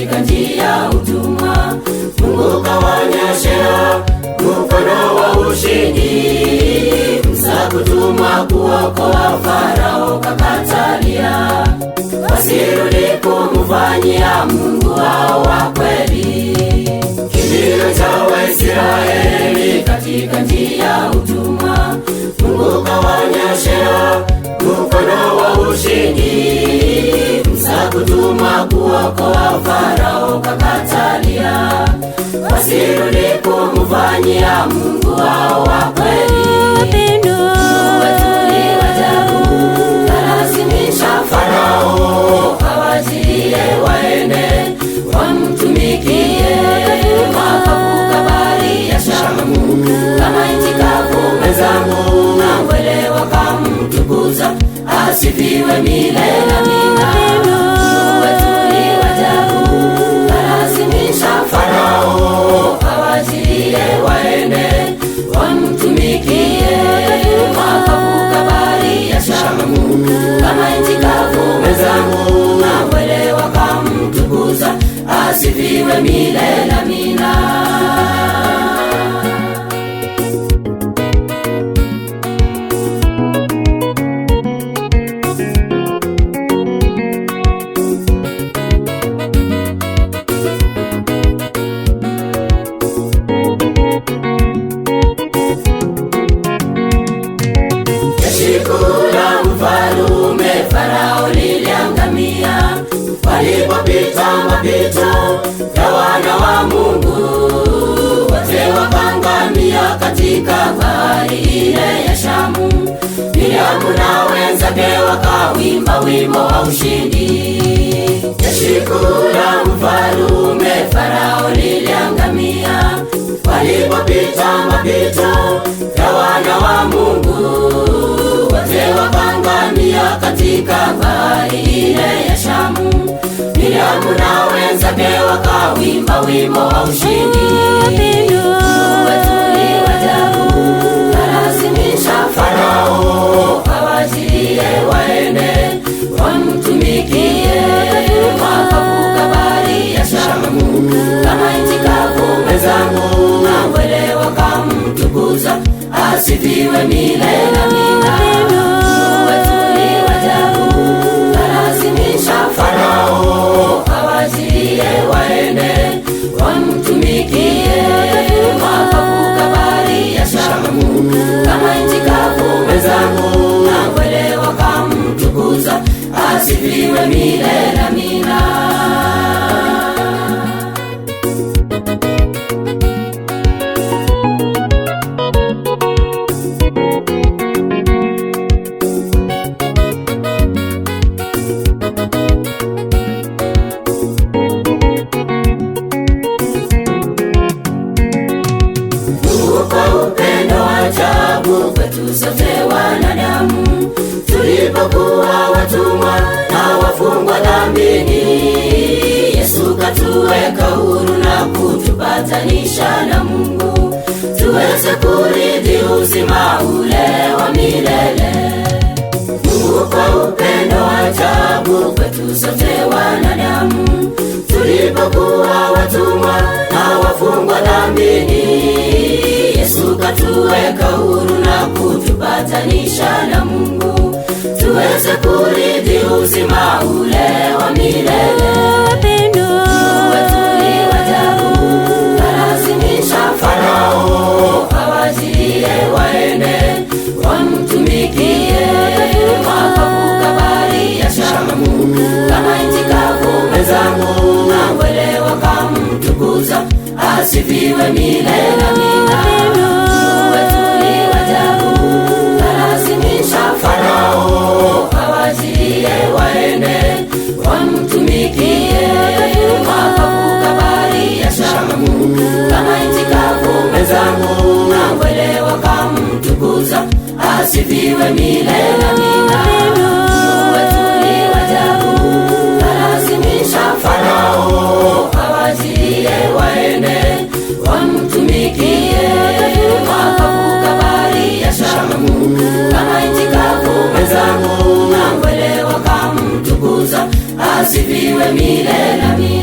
katika njia ya utumwa. Mungu kawaonyesha mfano wa ushindi. Musa kutumwa kuokoa Farao kakatalia, wasirudi kumfanyia Mungu wao wa kweli. Kilio cha Waisraeli katika njia ya utumwa. Mungu kawaonyesha mfano wa ushindi. Musa kutumwa kuokoa Farao kakatalia, wasirudi kumfanyia Mungu wao wa kweli. Mungu wetu ni wa ajabu, kalazimisha Farao awajilie waende wamtumikie. Wakavuka bahari ya Shamu kama nchi kavu mwenzangu, na mbele wakamtukuza, asifiwe milele na milele. Mungu wetu ni wa ajabu, kalazimisha Farao awajilie waende wamtumikie. Wakavuka bahari ya Shamu kama nchi kavu mwenzangu, na mbele wakamtukuza, asifiwe milele na milele. Kula mfalume Farao liliangamia, walipopita mapito ya wana wa Mungu, wote wakangamia katika bahari ile ya Shamu. Miriamu na wenzake wakawimba wimbo wa ushindi. Jeshi kuu la mfalume Farao liliangamia, walipopita mapito ya wana wa Mungu, wote wakangamia katika bahari ile ya Shamu. Miriamu na wenzake wakawimba wimbo wa ushindi. Mungu wetu ni wa ajabu, kalazimisha Farao awajilie waende wamtumikie. Wakavuka bahari ya Shamu kama nchi kavu mwenzangu, na mbele wakamtukuza, asifiwe milele na milele. Mungu wetu ni wa ajabu, kalazimisha Farao awajilie waende wamtumikie. Wakavuka bahari ya Shamu kama nchi kavu mwenzangu, na mbele wakamtukuza, asifiwe milele na milele. Kwetu sote wanadamu, tulipokuwa watumwa na wafungwa dhambini, Yesu katuweka huru na kutupatanisha na Mungu, tuweze kurithi uzima ule wa milele. Mungu kwa upendo wa ajabu kwetu sote wanadamu, tulipokuwa watumwa na wafungwa dhambini, Yesu katuweka huru na kutupatanisha na Mungu, tuweze kurithi uzima ule wa milele. Mungu wetu ni wa ajabu, kalazimisha Farao awajilie waende wamtumikie. Wakavuka bahari ya Shamu kama nchi kavu mwenzangu, na mbele wakamtukuza, asifiwe milele na milele. Mungu wetu ni wa ajabu, kalazimisha Farao awajilie waende wamtumikie. Wakavuka bahari ya Shamu kama nchi kavu mwenzangu, na mbele wakamtukuza, asifiwe milele na milele. Mungu wetu ni wa ajabu, kalazimisha Farao awajilie waende wamtumikie. Wakavuka bahari ya Shamu kama nchi kavu mwenzangu, na mbele wakamtukuza, asifiwe milele na milele.